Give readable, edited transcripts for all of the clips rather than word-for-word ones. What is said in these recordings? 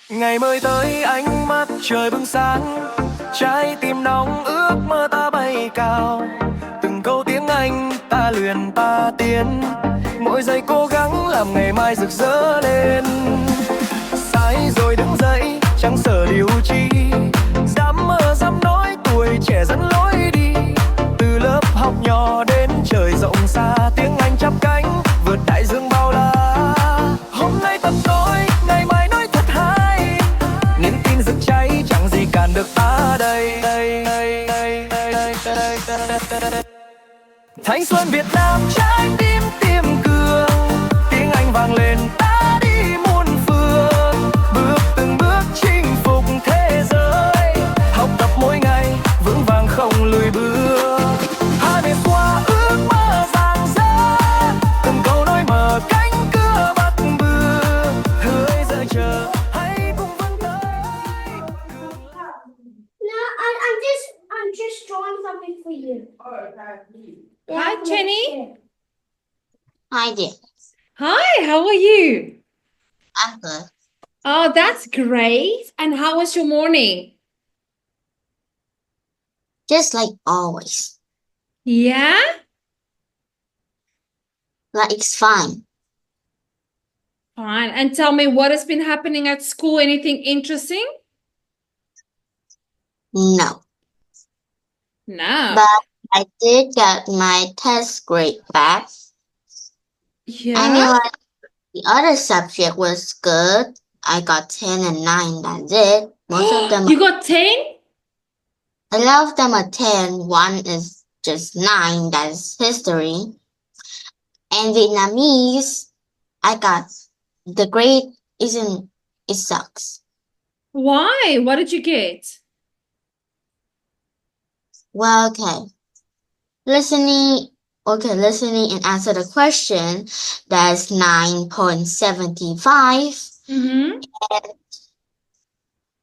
Ngày mới tới ánh mắt trời bừng sáng, trái tim nóng ước mơ ta bay cao. Từng câu tiếng Anh ta luyện ta tiến, mỗi giây cố gắng làm ngày mai rực rỡ lên. Sai rồi đứng dậy chẳng sợ điều chi, dám mơ dám nói tuổi trẻ dẫn lối đi. Từ lớp học nhỏ đến trời rộng xa, tiếng Anh chắp cánh vượt đại dương bao la. Hôm nay tập nói, ngày mai nói thật hay, niềm tin rực cháy chẳng gì cản được ta đây. Thanh xuân Việt Nam trái tim tiêm cường, tiếng Anh vang lên ta đi muôn phương, bước từng bước chinh phục thế giới, học tập mỗi ngày vững vàng không lùi bước. Hai bên qua ước mơ rạng rỡ, từng câu nói mở cánh cửa bắt bừa, hỡi giờ chờ hãy cùng vươn tới. No, I'm just drawing something for you. Hi, Jenny. Hi there. Hi, how are you? I'm good. Oh, that's great. And how was your morning? Just like always. Yeah? Like it's fine. Fine. And tell me, what has been happening at school? Anything interesting? No. No. But I did get my test grade back. Yeah? I mean, like, the other subject was good. I got 10 and 9, that's it. Most of them, You got 10? a lot of them are 10. One is just 9, that's history. And Vietnamese, I got, the grade it sucks. Why? What did you get? Well, okay. Listening and answer the question, that's 9.75. Mm-hmm.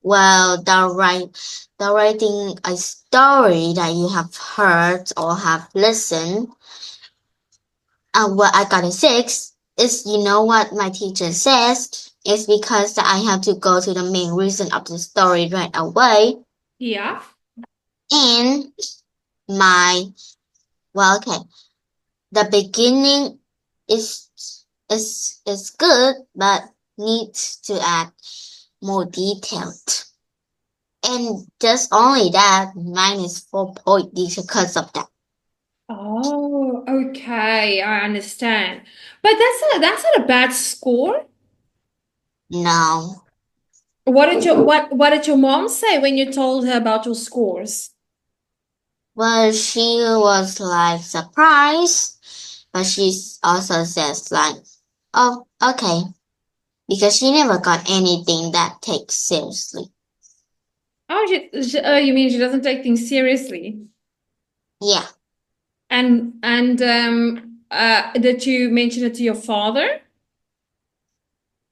Well, the writing a story that you have heard or have listened, well, I got a 6. Is, you know what my teacher says? It's because that I have to go to the main reason of the story right away. Yeah. And the beginning is good, but needs to add more detailed. And just only that, mine is 4 point because of that. Oh, okay. I understand. But that's not a bad score. No. What did your mom say when you told her about your scores? Well, she was like surprised, but she also says like, oh, okay, because she never got anything that takes seriously. Oh, you mean she doesn't take things seriously? Yeah. And did you mention it to your father?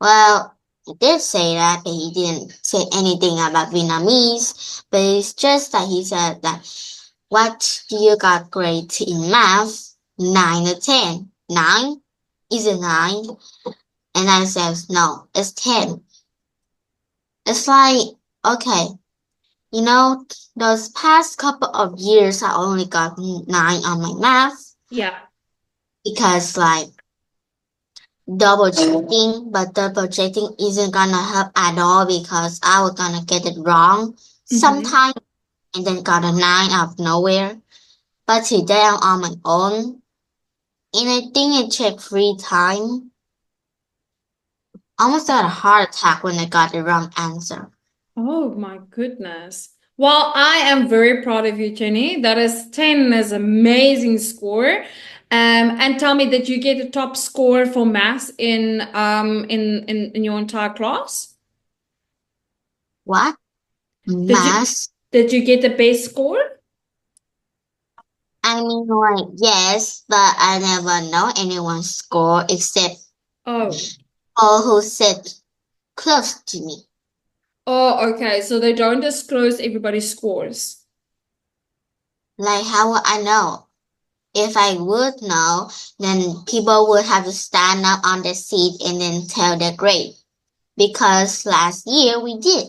Well, he did say that, but he didn't say anything about Vietnamese. But it's just that he said that, what do you got grades in math? 9 or 10? 9? Is it 9? And I said, no, it's 10. It's like, okay, you know, those past couple of years, I only got 9 on my math. Yeah. Because like, double checking isn't gonna help at all because I was gonna get it wrong sometime and then got a 9 out of nowhere. But today I'm on my own, and I think I checked 3 times. Almost had a heart attack when I got the wrong answer. Oh my goodness. Well, I am very proud of you, Jenny. That is 10 is amazing score. And tell me, did you get a top score for maths in your entire class? What? Math? Did you get the best score? I mean, like, yes, but I never know anyone's score except Oh. all who sit close to me. Oh, okay. So they don't disclose everybody's scores. Like, how would I know? If I would know, then people would have to stand up on their seat and then tell their grade. because last year we did.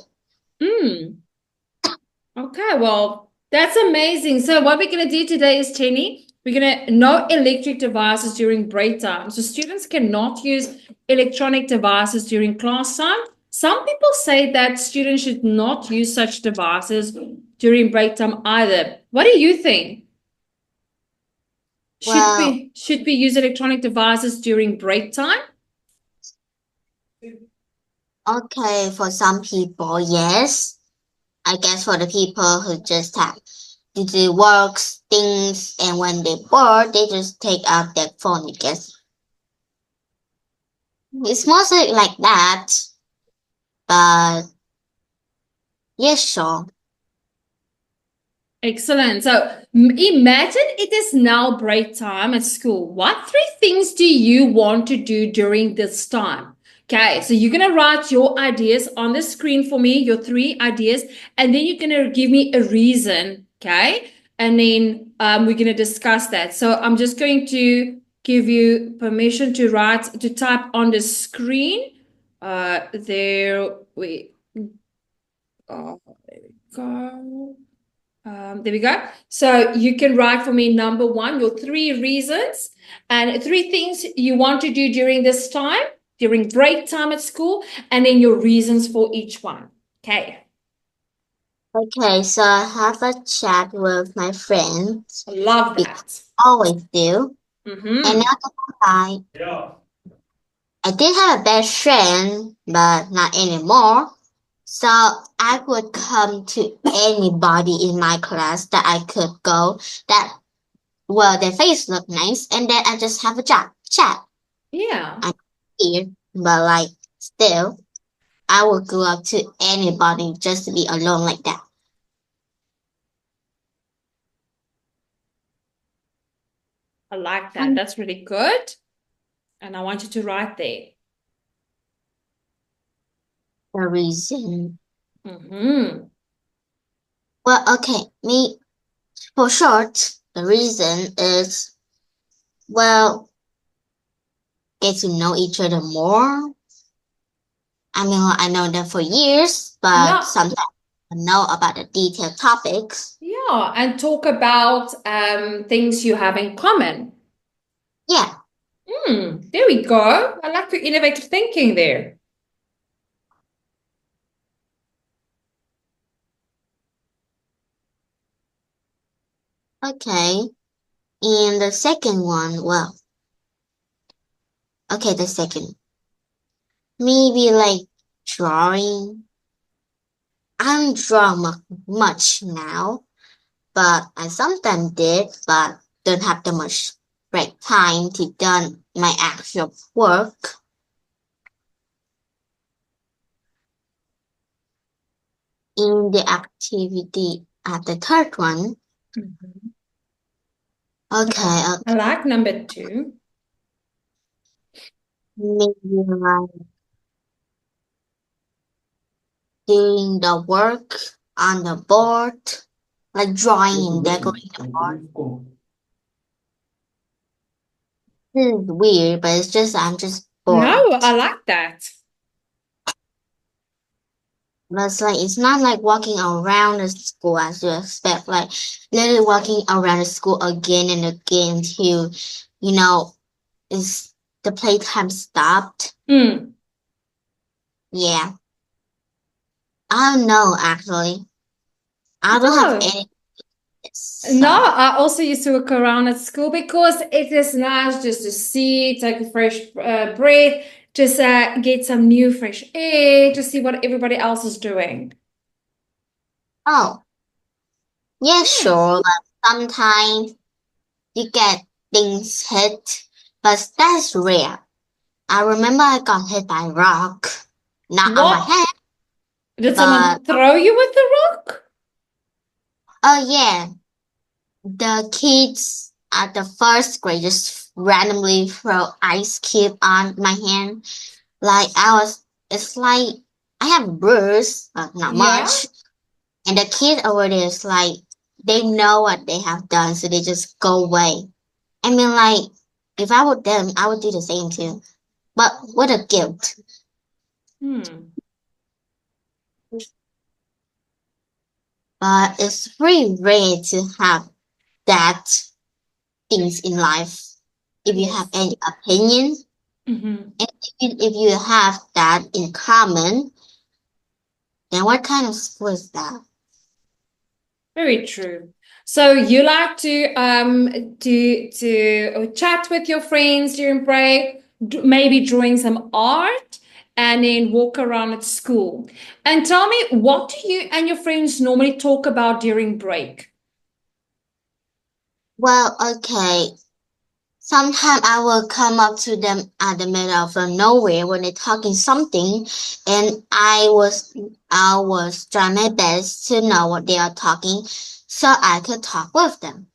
Okay, well, that's amazing. So what we're going to do today is, Jenny, we're going to no electric devices during break time. So students cannot use electronic devices during class time. Some people say that students should not use such devices during break time either. What do you think? Should we use electronic devices during break time? Okay, for some people, yes. I guess for the people who just have to do works, things, and when they're bored, they just take out their phone, I guess. It's mostly like that, but yes, sure. Excellent. So imagine it is now break time at school. What 3 things do you want to do during this time? Okay, so you're going to write your ideas on the screen for me, your 3 ideas, and then you're going to give me a reason, okay? And then we're going to discuss that. So I'm just going to give you permission to type on the screen. There we go. There we go. So you can write for me number 1, your 3 reasons and 3 things you want to do during this time, during break time at school, and then your reasons for each one. Okay. Okay, so I have a chat with my friends. Love that. Always do. And now I did have a best friend, but not anymore. So I would come to anybody in my class that I could go that, well, their face looked nice, and then I just have a chat. Yeah. I'm weird, but like still, I would go up to anybody just to be alone like that. I like that. That's really good. And I want you to write there. The reason. Mm-hmm. Well, okay, for short, the reason is, well, get to know each other more. I mean, I know them for years, but sometimes I know about the detailed topics. Yeah, and talk about things you have in common. Yeah. There we go. I like your innovative thinking there. Okay. And the second one, well, okay, the second. Maybe like drawing. I don't draw much now, but I sometimes did, but don't have that much break time to done my actual work. In the activity at the third one. Okay. I like number 2. Maybe like doing the work on the board, like drawing and decorating the board. This is weird, but it's just I'm just bored. No, I like that. But it's not like walking around the school as you expect, like literally walking around the school again and again till, is the playtime stopped. Yeah. I don't know, actually. I don't have any. No, I also used to walk around at school because it is nice just to see, take a fresh breath, just get some new fresh air, to see what everybody else is doing. Oh. Yeah, sure. But sometimes you get things hit, but that's rare. I remember I got hit by a rock. Not on my head. Did someone throw you with the rock? Oh, yeah. The kids at the first grade just randomly throw ice cube on my hand. It's like I have a bruise, but not much. And the kid over there is like, they know what they have done, so they just go away. I mean, like, if I were them, I would do the same too. But what a guilt. But it's very rare to have that things in life. If you have any opinion, and even if you have that in common, then what kind of school is that? Very true. So you like to chat with your friends during break, maybe drawing some art, and then walk around at school. And tell me, what do you and your friends normally talk about during break? Well, okay. Sometimes I will come up to them at the middle of nowhere when they're talking something, and I was trying my best to know what they are talking, so I could talk with them.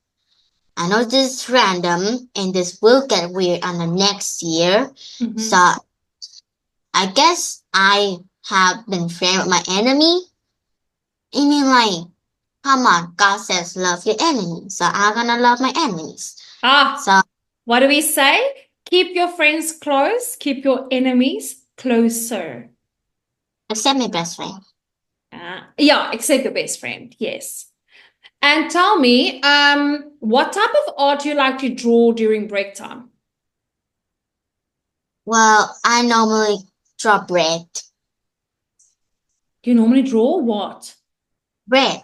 I know this is random, and this will get weird on the next year, so I guess I have been friends with my enemy. I mean, like, come on, God says love your enemies, so I'm gonna love my enemies. So. What do we say? Keep your friends close, keep your enemies closer. Except my best friend. Yeah, except your best friend, yes. And tell me, what type of art do you like to draw during break time? Well, I normally draw bread. You normally draw what? Bread.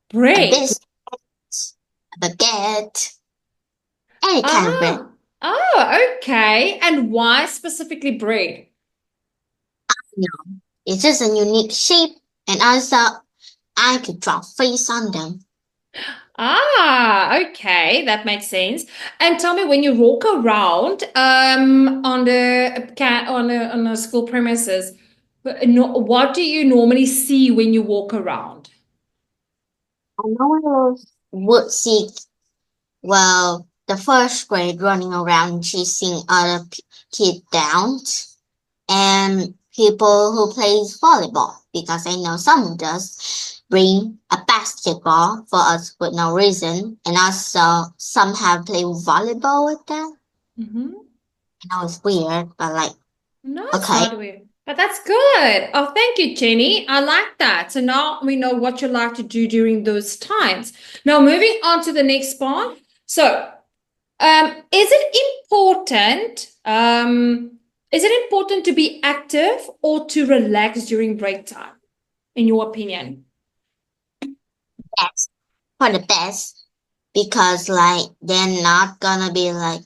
Bread. A biscuit, a baguette, any kind of bread. Oh, okay. And why specifically bread? No, it's just a unique shape, and also I could draw face on them. Okay, that makes sense. And tell me, when you walk around on the school premises, what do you normally see when you walk around? I normally would see, well, the first grade running around chasing other kids down, and people who plays volleyball, because I know some does bring a basketball for us with no reason, and also some have played volleyball with them. I know it's weird, but like, No, it's okay. not weird. But that's good. Oh, thank you, Jenny. I like that. So now we know what you like to do during those times. Now, moving on to the next part. So, is it important to be active or to relax during break time, in your opinion? Yes, for the best, because like they're not gonna be like,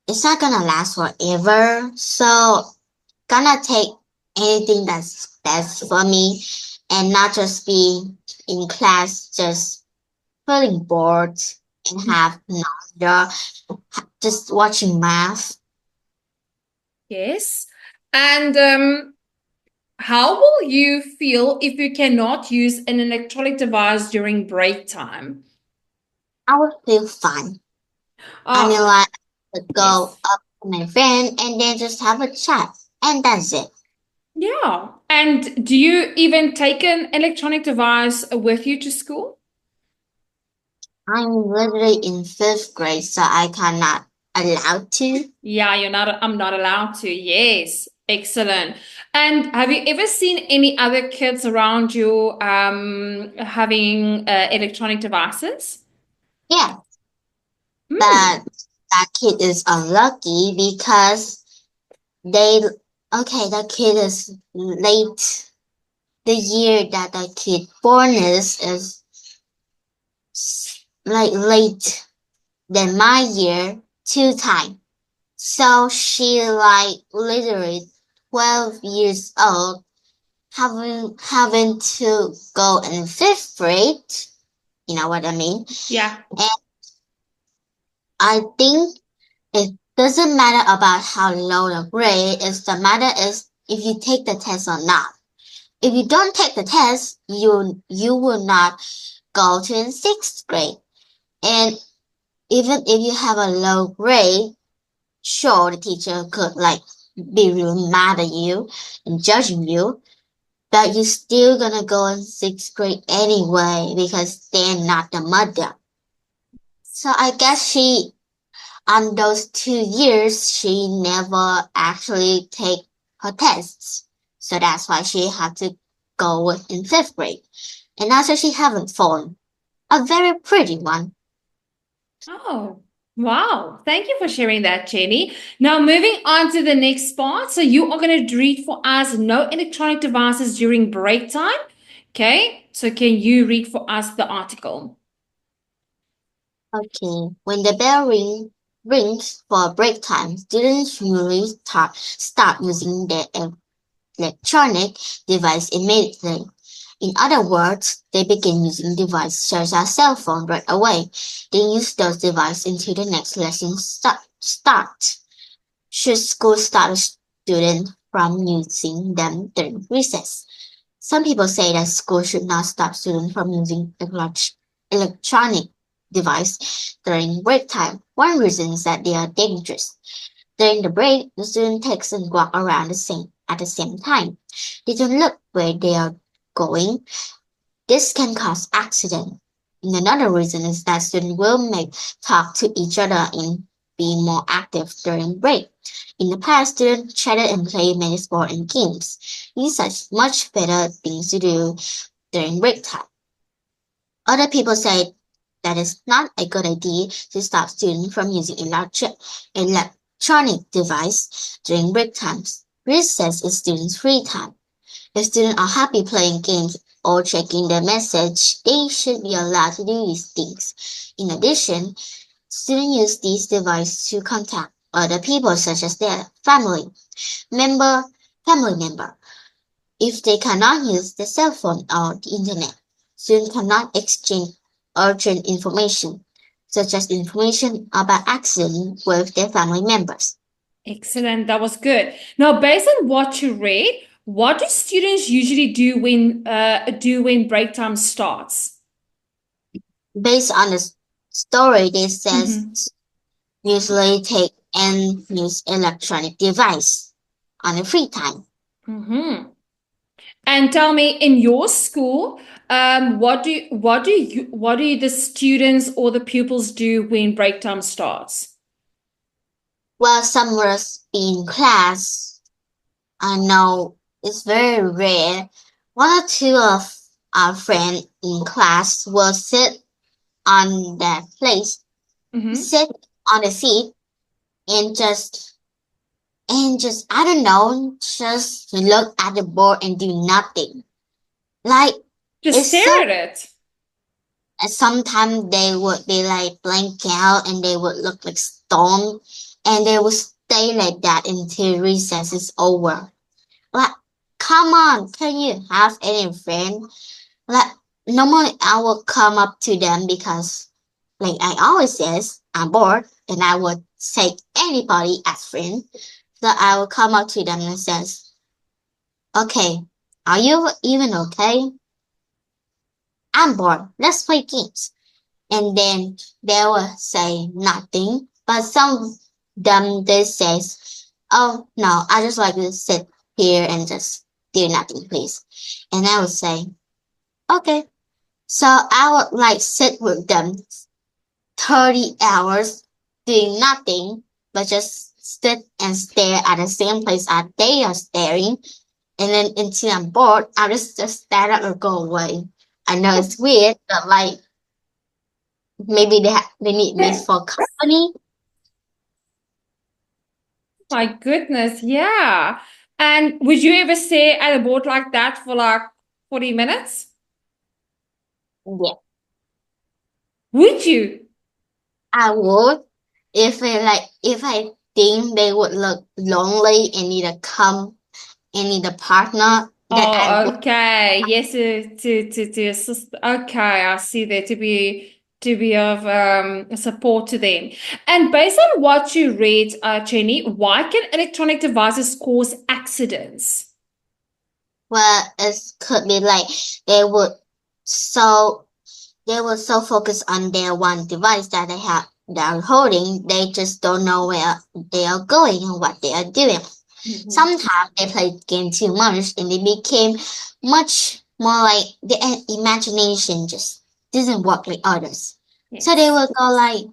it's not gonna last forever, so gonna take anything that's best for me and not just be in class just feeling bored and have nausea, just watching math. Yes. And how will you feel if you cannot use an electronic device during break time? I would feel fine. I mean, like, I would go up to my friend and then just have a chat, and that's it. Yeah. And do you even take an electronic device with you to school? I'm literally in 5th grade, so I cannot allowed to. Yeah, I'm not allowed to. Yes. Excellent. And have you ever seen any other kids around you having electronic devices? Yeah, but that kid is unlucky because the kid is late. The year that the kid born is like late than my year 2 times. So she like literally 12 years old having to go in 5th grade. You know what I mean? Yeah. And I think it doesn't matter about how low the grade is. The matter is if you take the test or not. If you don't take the test, you will not go to in 6th grade. And even if you have a low grade, sure, the teacher could like be really mad at you and judging you, but you're still gonna go in 6th grade anyway because they're not the mother. So I guess on those 2 years, she never actually take her tests. so that's why she had to go in 5th grade. And also she have a phone, a very pretty one. Oh, wow. Thank you for sharing that, Jenny. Now, moving on to the next part. So, you are going to read for us no electronic devices during break time. Okay. So, can you read for us the article? Okay, when the bell rings for break time, students usually start using their electronic device immediately. In other words, they begin using devices such as cell phone right away. They use those devices until the next lesson starts. Should school start a student from using them during recess? Some people say that school should not stop students from using electronic device during break time. One reason is that they are dangerous. During the break, the student takes and walk around at the same time. They don't look where they are going. This can cause accident. And another reason is that students will talk to each other and be more active during break. In the past, students chatted and played many sports and games. These are much better things to do during break time. Other people say that it's not a good idea to stop students from using electronic device during break times. Recess is students' free time. If students are happy playing games or checking their message, they should be allowed to do these things. In addition, students use these devices to contact other people such as their family member. If they cannot use the cell phone or the internet, students cannot exchange urgent information, such as information about accident with their family members. Excellent. That was good. Now, based on what you read, what do students usually do when break time starts? Based on the story, they says usually take and use electronic device on the free time. And tell me, in your school, what do the students or the pupils do when break time starts? Well, some will be in class. I know it's very rare. One or two of our friends in class will sit on that place, sit on the seat, and just I don't know, just look at the board and do nothing. Like Just stare at it. Sometimes they would be like blank out and they would look like stone, and they would stay like that until recess is over. Like, come on, can you have any friend? Like, normally I would come up to them because, like I always says, I'm bored, and I would take anybody as friend. So I would come up to them and says, okay, are you even okay? I'm bored. Let's play games. And then they will say nothing. But some of them, they says, oh, no, I just like to sit here and just do nothing, please. And I would say, okay. So I would like sit with them 30 hours doing nothing, but just sit and stare at the same place as they are staring. And then until I'm bored, I'll just stand up and go away. I know it's weird, but like maybe they need me for company. My goodness, yeah. And would you ever stay at a board like that for like 40 minutes? Yeah, Would you? I would if I think they would look lonely and need a partner. Then I would. Okay. Yes, to assist. Okay, I see there to be of support to them. And based on what you read, Jenny, why can electronic devices cause accidents? Well, it could be like they would so focus on their one device that they are holding, they just don't know where they are going and what they are doing. Sometimes they play the game too much and they became much more like their imagination just doesn't work like others. So they will go like,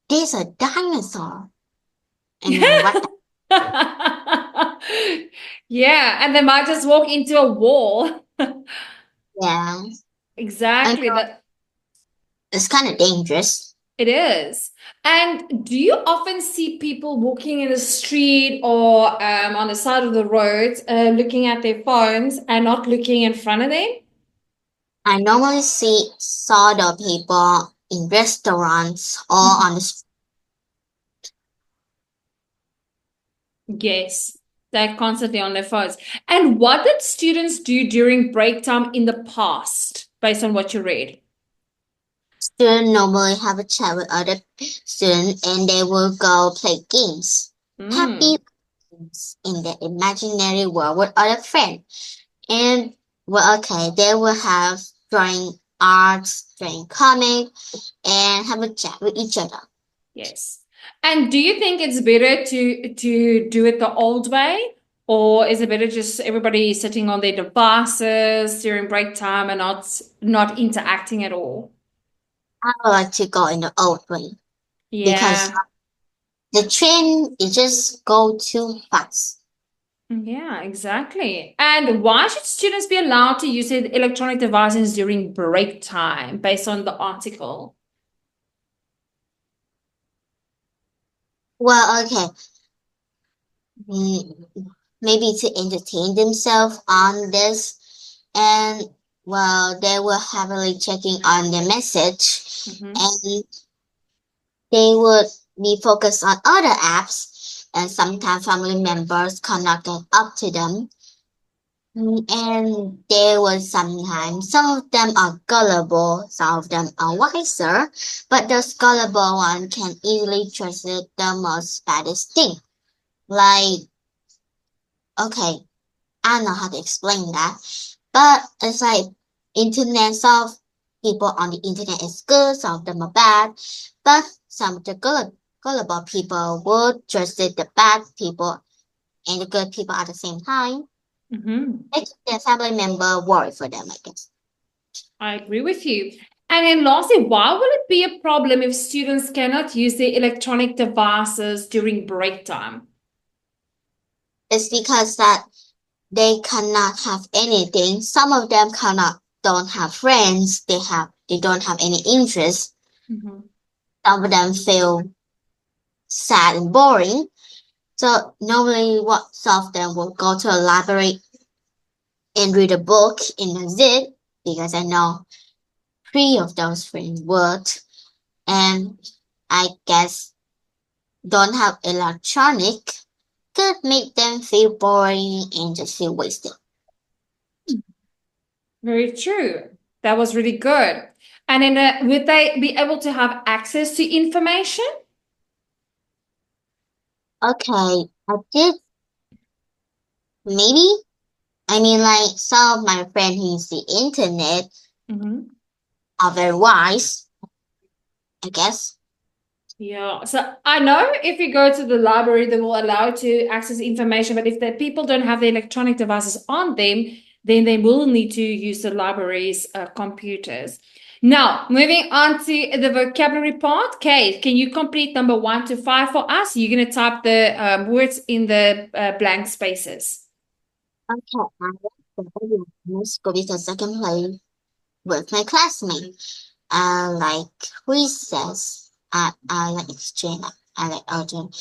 there's a dinosaur. And then what? Yeah, and they might just walk into a wall. Yeah, I Exactly. know it's kind of dangerous. It is. And do you often see people walking in the street or on the side of the road, looking at their phones and not looking in front of them? I normally see sort of people in restaurants or on the street. Yes, they're constantly on their phones. And what did students do during break time in the past, based on what you read? Students normally have a chat with other students and they will go play games. Happy games in the imaginary world with other friends. And well, okay, they will have drawing arts, drawing comic, and have a chat with each other. Yes. And do you think it's better to do it the old way, or is it better just everybody sitting on their devices during break time and not interacting at all? I would like to go in the old way because Yeah. the train it just go too fast. Yeah, exactly. And why should students be allowed to use their electronic devices during break time, based on the article? Well, okay, mm, maybe to entertain themselves on this, and well, they were heavily checking on the message, and they would be focused on other apps, and sometimes family members cannot get up to them. And there was sometimes some of them are gullible, some of them are wiser, but those gullible ones can easily translate the most baddest thing. Like, okay, I don't know how to explain that, but it's like internet of people on the internet is good, some of them are bad, but some of the gullible people would translate the bad people and the good people at the same time. Make their family member worry for them, I guess. I agree with you. And then lastly, why will it be a problem if students cannot use their electronic devices during break time? It's because that they cannot have anything. Some of them don't have friends. They don't have any interest. Some of them feel sad and boring. So normally what some of them will go to a library and read a book in a zip because I know three of those friends would. And I guess don't have electronic could make them feel boring and just feel wasted. Very true. That was really good. And then would they be able to have access to information? Okay, I did maybe. I mean, like some of my friends who use the internet are very wise, I guess. Yeah, so I know if you go to the library, they will allow you to access information, but if the people don't have the electronic devices on them, then they will need to use the library's computers. Now, moving on to the vocabulary part. Kate, can you complete number 1 to 5 for us? You're going to type the words in the blank spaces. Okay, I like the school because I can play with my classmates. I like recess. I like exchange. I like urgent.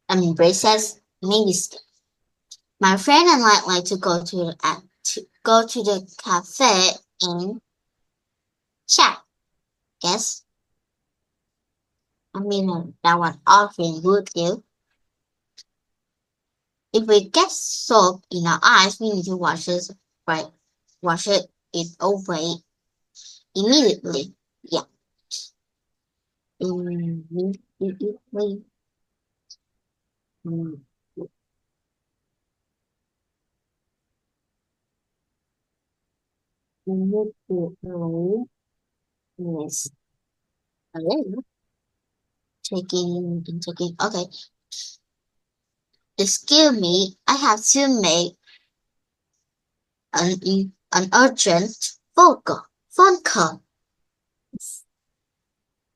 I mean recess. Maybe my friend and I like to go to the cafe and chat. Guess. I mean that what our friend would do. If we get soap in our eyes, we need to right? Wash it away immediately. Yeah. Immediately. Mm. Immediately. Yes. Hello. Checking. Okay. Excuse me. I have to make an urgent phone call.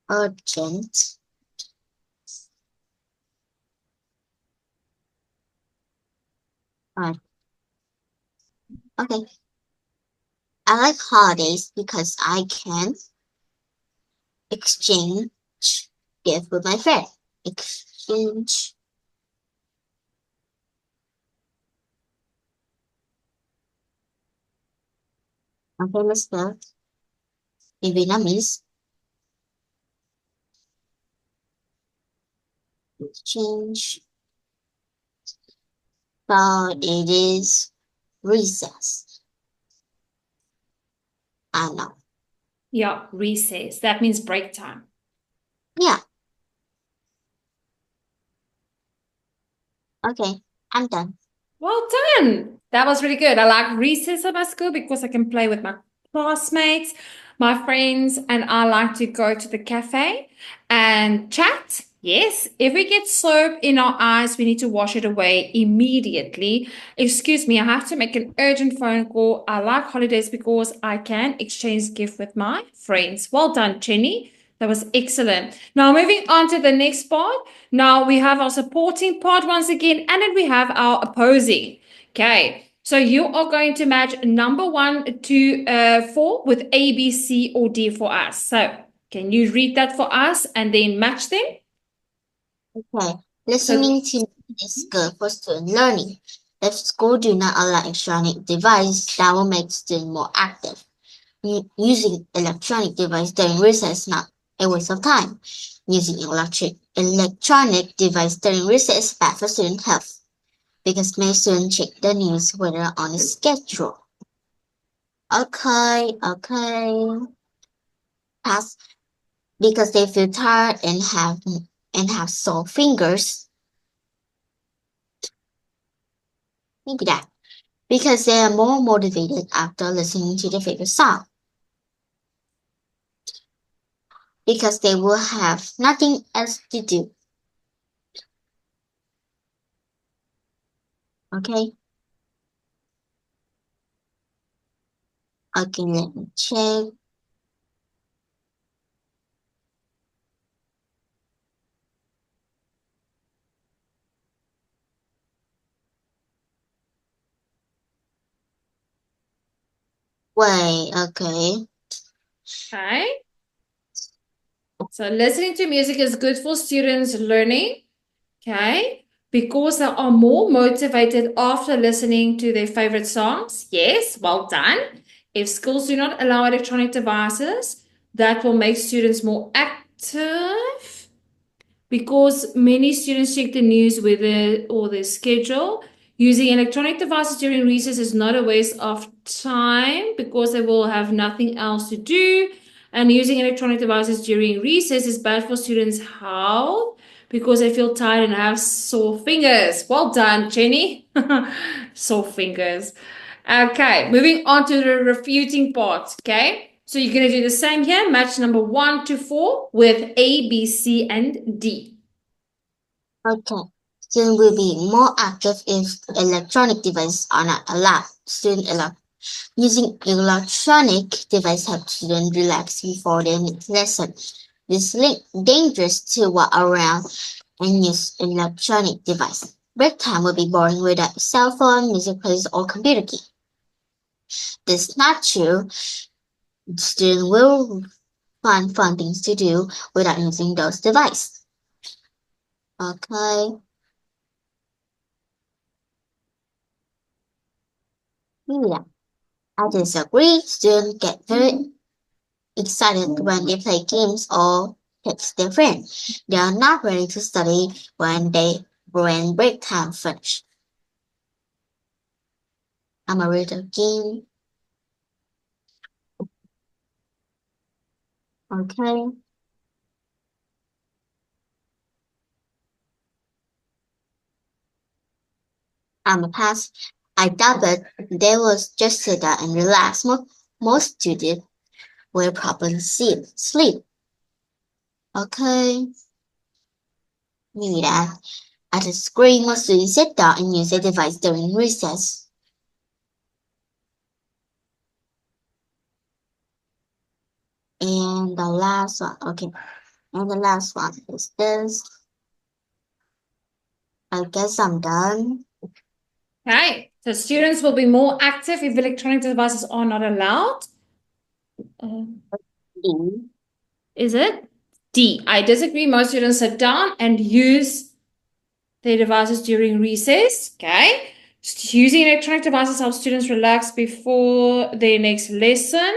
Urgent Alright. Okay. I like holidays because I can exchange gift with my friend. Exchange. Okay, let's go. In Vietnamese. Exchange. So it is recess. I know. Yeah, recess. That means break time. Yeah. Okay, I'm done. Well done. That was really good. I like recess at my school because I can play with my classmates, my friends, and I like to go to the cafe and chat. Yes, if we get soap in our eyes, we need to wash it away immediately. Excuse me, I have to make an urgent phone call. I like holidays because I can exchange gifts with my friends. Well done, Jenny. That was excellent. Now, moving on to the next part. Now, we have our supporting part once again, and then we have our opposing. Okay, so you are going to match number 1 to 4 with A, B, C, or D for us. So, can you read that for us and then match them? Okay. Listening to music is good for student learning. If school do not allow electronic device, that will make students more active. Using electronic device during recess is not a waste of time. Using electronic device during recess is bad for student health because many students check the news when they're on a schedule. Okay. Pass because they feel tired and have sore fingers. Maybe that. Because they are more motivated after listening to their favorite song. Because they will have nothing else to do. Okay? Okay, let me check. Wait, okay. Okay. So listening to music is good for students learning. Okay. Because they are more motivated after listening to their favorite songs. Yes, well done. If schools do not allow electronic devices, that will make students more active because many students check the news with their schedule. Using electronic devices during recess is not a waste of time because they will have nothing else to do. And using electronic devices during recess is bad for students' health because they feel tired and have sore fingers. Well done, Jenny. Sore fingers. Okay, moving on to the refuting part. Okay, so you're going to do the same here. Match number 1 to 4 with A, B, C, and D. Okay. Students will be more active if electronic devices are not allowed. Using electronic device helps students relax before their next lesson. This is dangerous to walk around and use electronic device. Break time will be boring without cell phone, music players, or computer key. This is not true. Students will find fun things to do without using those devices. Okay. Yeah. I disagree. Students get very excited when they play games or text their friends. They are not ready to study when break time finish. I'm a read again. Okay. I'm a pass. I doubt that they will just sit down and relax. Most students will probably sleep. Okay. Maybe that. At the screen, most students sit down and use their device during recess. And the last one, okay. And the last one is this. I guess I'm done. Okay, so students will be more active if electronic devices are not allowed. D. Is it? D. I disagree. Most students sit down and use their devices during recess. Okay. Using electronic devices helps students relax before their next lesson.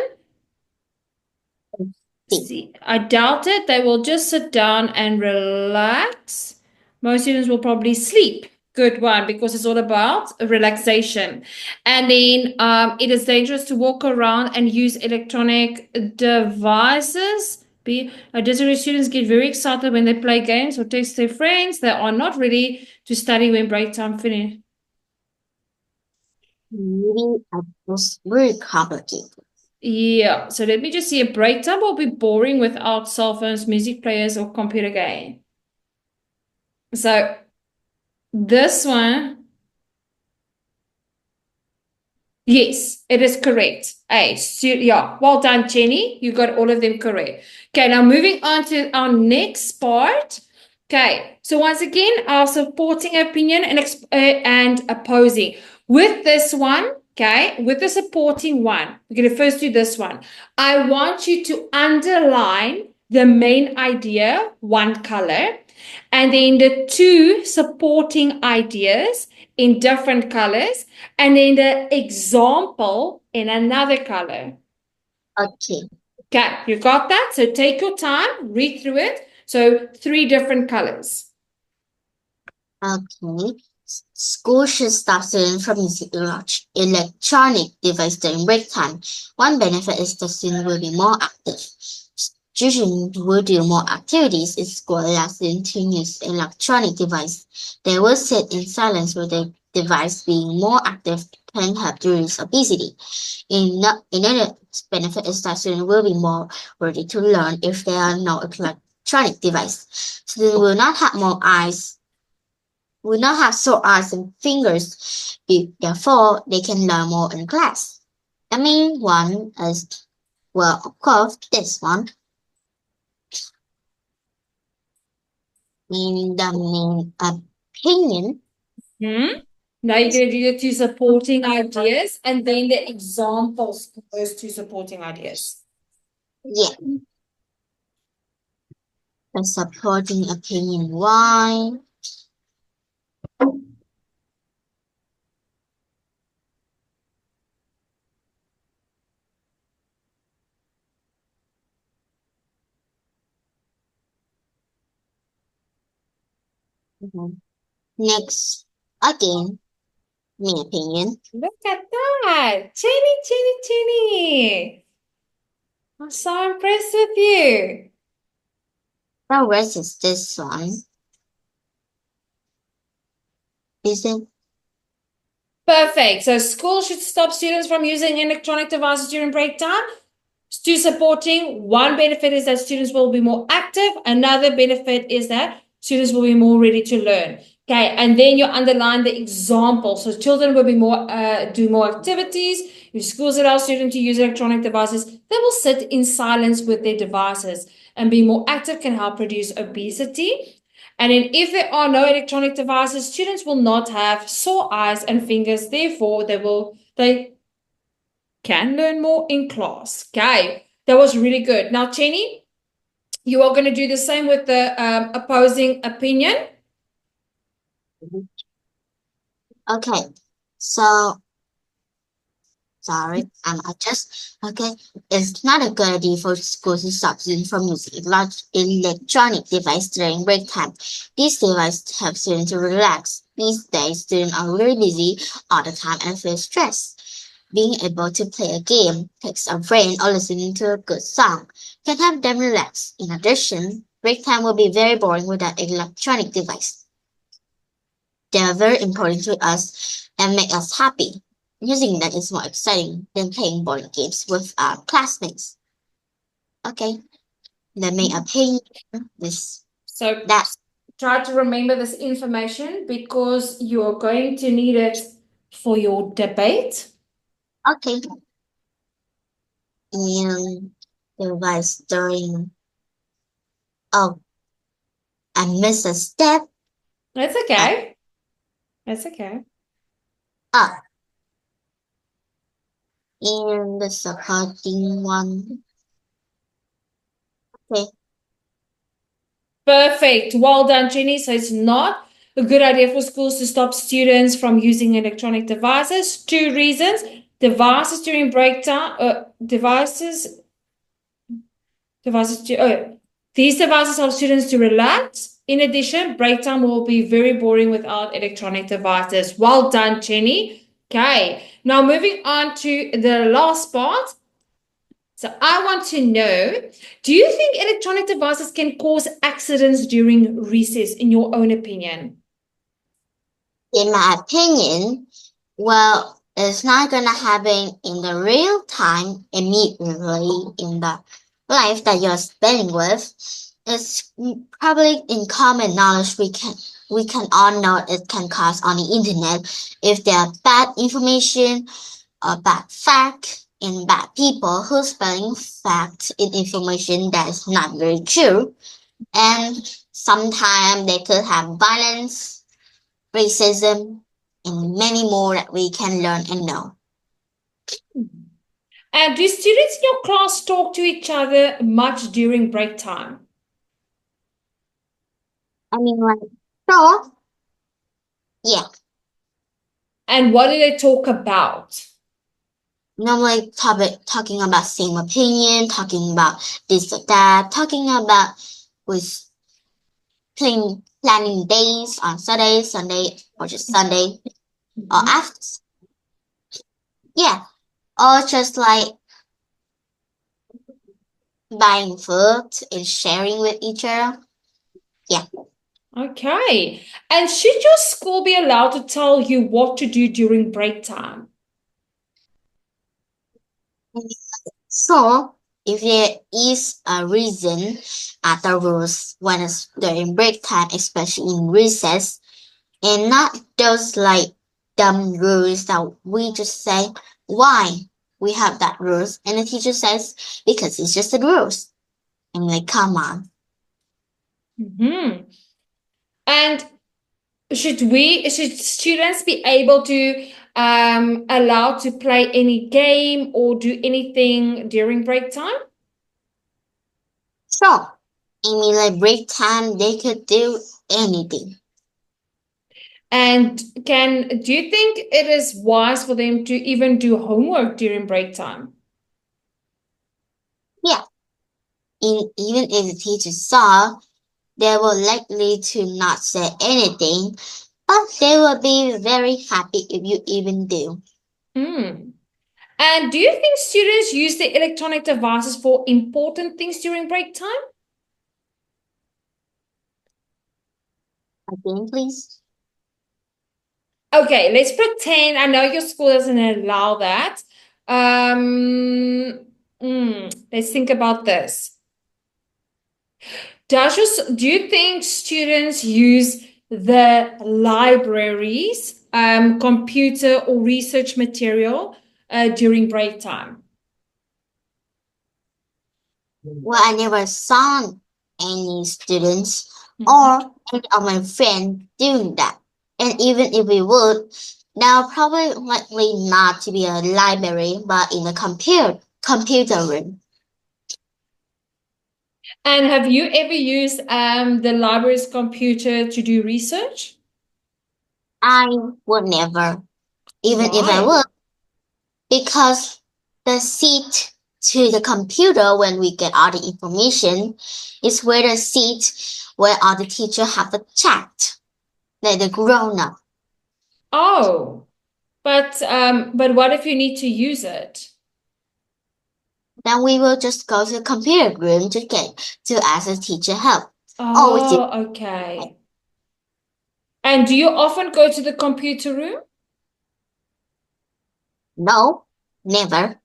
See, I doubt it. They will just sit down and relax. Most students will probably sleep. Good one, because it's all about relaxation. And then it is dangerous to walk around and use electronic devices. Disagree, students get very excited when they play games or text their friends. They are not ready to study when break time finishes. Maybe it was very complicated. Yeah, so let me just see. A break time will be boring without cell phones, music players, or computer game. So this one, yes, it is correct. Yeah, well done, Jenny. You got all of them correct. Okay, now moving on to our next part. Okay, so once again, our supporting opinion and opposing. With this one, okay, with the supporting one, we're going to first do this one. I want you to underline the main idea, one color, and then the two supporting ideas in different colors, and then the example in another color. Okay. Okay, you got that? So take your time, read through it. So 3 different colors. Okay. School should stop students from using electronic device during break time. One benefit is the student will be more active. Students will do more activities in school, allow students to use electronic device. They will sit in silence with the device. Being more active can help to reduce obesity. Another benefit is that students will be more ready to learn if there are no electronic device. Students will not have sore eyes and fingers. Therefore, they can learn more in class. The main one is, well, of course, this one. The main opinion. Now you're going to do the 2 supporting ideas and then the examples of those 2 supporting ideas. Yeah. The supporting opinion. Why? Next, again, my opinion. Look at that. Jenny. I'm so impressed with you. The rest is this one. Is it? Perfect. So school should stop students from using electronic devices during break time. 2 supporting. One benefit is that students will be more active. Another benefit is that students will be more ready to learn. Okay, and then you underline the example. So children will be do more activities. If schools allow students to use electronic devices, they will sit in silence with their devices, and be more active can help reduce obesity. And then if there are no electronic devices, students will not have sore eyes and fingers. Therefore, they can learn more in class. Okay, that was really good. Now, Jenny, you are going to do the same with the opposing opinion. Okay. So, sorry, I'm adjust. Okay, it's not a good idea for schools to stop students from using electronic device during break time. These devices help students to relax. These days, students are very busy all the time and feel stressed. Being able to play a game, text a friend, or listening to a good song can help them relax. In addition, break time will be very boring without electronic device. They are very important to us and make us happy. Using them is more exciting than playing board games with our classmates. Okay, the main opinion is So that. try to remember this information because you are going to need it for your debate. Okay. And device during. Oh, I missed a step. That's okay. That's okay. In the supporting one. Okay. Perfect. Well done, Jenny. So it's not a good idea for schools to stop students from using electronic devices. 2 reasons. Devices during break time, these devices help students to relax. In addition, break time will be very boring without electronic devices. Well done, Jenny. Okay, now moving on to the last part. So I want to know, do you think electronic devices can cause accidents during recess, in your own opinion? In my opinion, well, it's not gonna happen in the real time immediately in the life that you're spending with. It's probably in common knowledge we can all know it can cause on the internet if there are bad information or bad fact and bad people who's spelling facts in information that is not very true. And sometimes they could have violence, racism, and many more that we can learn and know. And do students in your class talk to each other much during break time? I mean, like, so, yeah, And what do they talk about? normally talking about same opinion, talking about this or that, talking about with planning days on Saturday, Sunday, or just Sunday, or after. Yeah, or just like buying food and sharing with each other. Yeah. Okay. And should your school be allowed to tell you what to do during break time? So, if there is a reason the rules when it's during break time, especially in recess, and not those like dumb rules that we just say, why we have that rules, and the teacher says, because it's just the rules. And like, come on. And should students be able to allowed to play any game or do anything during break time? Sure. I mean, like break time, they could do anything. And do you think it is wise for them to even do homework during break time? Yeah. Even if the teacher saw, they were likely to not say anything, but they will be very happy if you even do. And do you think students use the electronic devices for important things during break time? Again, please. Okay, let's pretend. I know your school doesn't allow that. Let's think about this. Do you think students use the libraries, computer or research material during break time? Well, I never saw any students or any of my friends doing that. And even if we would, now probably likely not to be a library, but in a computer room. And have you ever used the library's computer to do research? I would never, even if I would, because the seat to the computer when we get all the information is where the seat where all the teacher have a chat, like the grown up. Oh, but what if you need to use it? Then we will just go to the computer room to ask the teacher help. Oh, okay. And do you often go to the computer room? No, never.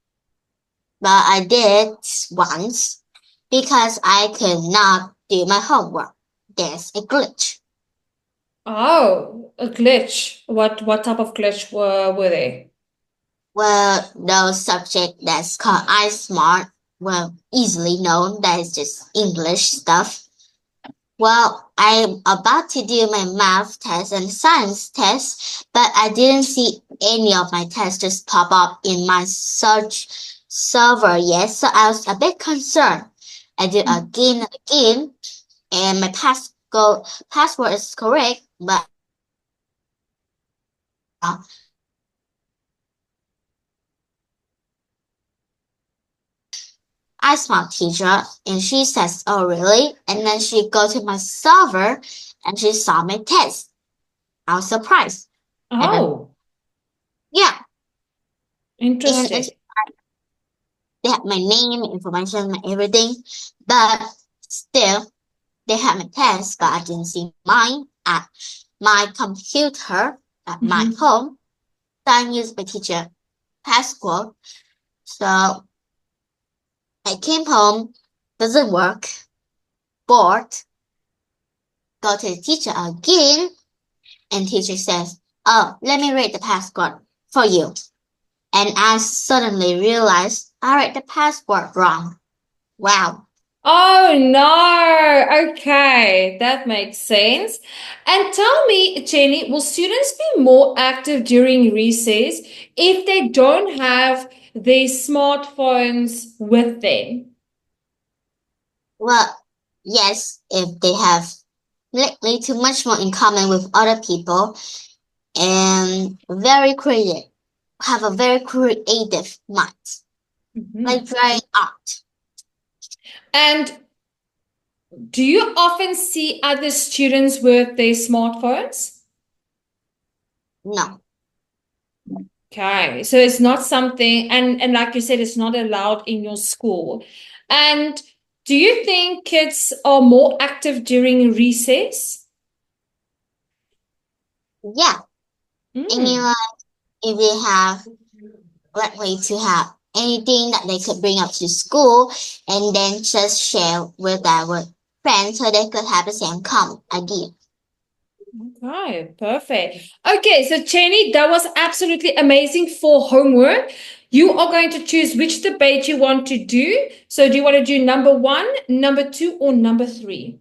But I did once because I could not do my homework. There's a glitch. Oh, a glitch. What type of glitch were they? Well, those subject that's called iSmart, well, easily known that is just English stuff. Well, I'm about to do my math test and science test, but I didn't see any of my tests just pop up in my search server yet, so I was a bit concerned. I did again and again, and my password is correct, but I asked my teacher, and she says, "Oh, really?" And then she go to my server, and she saw my test. I was surprised. Oh, Yeah, and interesting. they had my name, information, my everything, but still, they had my test, but I didn't see mine at my computer at my home. So I used my teacher password. So I came home, doesn't work, bored, go to the teacher again, and teacher says, "Oh, let me read the password for you." And I suddenly realized I read the password wrong. Wow. Oh no. Okay, that makes sense. And tell me, Jenny, will students be more active during recess if they don't have their smartphones with them? Well, yes, if they have likely too much more in common with other people and have a very creative mind, like drawing art. And do you often see other students with their smartphones? No, Okay, so it's not something, and like you said, it's not allowed in your school. And do you think kids are more active during recess? yeah. I mean, like, if they have likely to have anything that they could bring up to school and then just share with their friends so they could have the same common idea. Okay, perfect. Okay, so Cheney, that was absolutely amazing for homework. You are going to choose which debate you want to do. So do you want to do number 1, number 2, or number 3?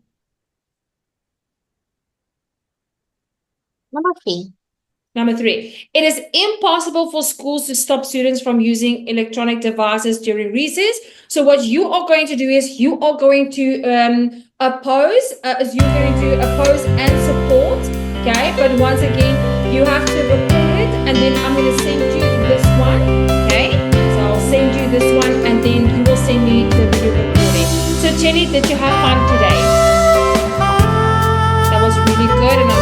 Number 3. Number 3, it is impossible for schools to stop students from using electronic devices during recess. So what you are going to do is you are going to oppose and support. Okay, but once again, you have to record it, and then I'm going to send you this one. Okay, so I'll send you this one, and then you will send me the video recording. So Jenny, did you have fun today? That was really good, and I'm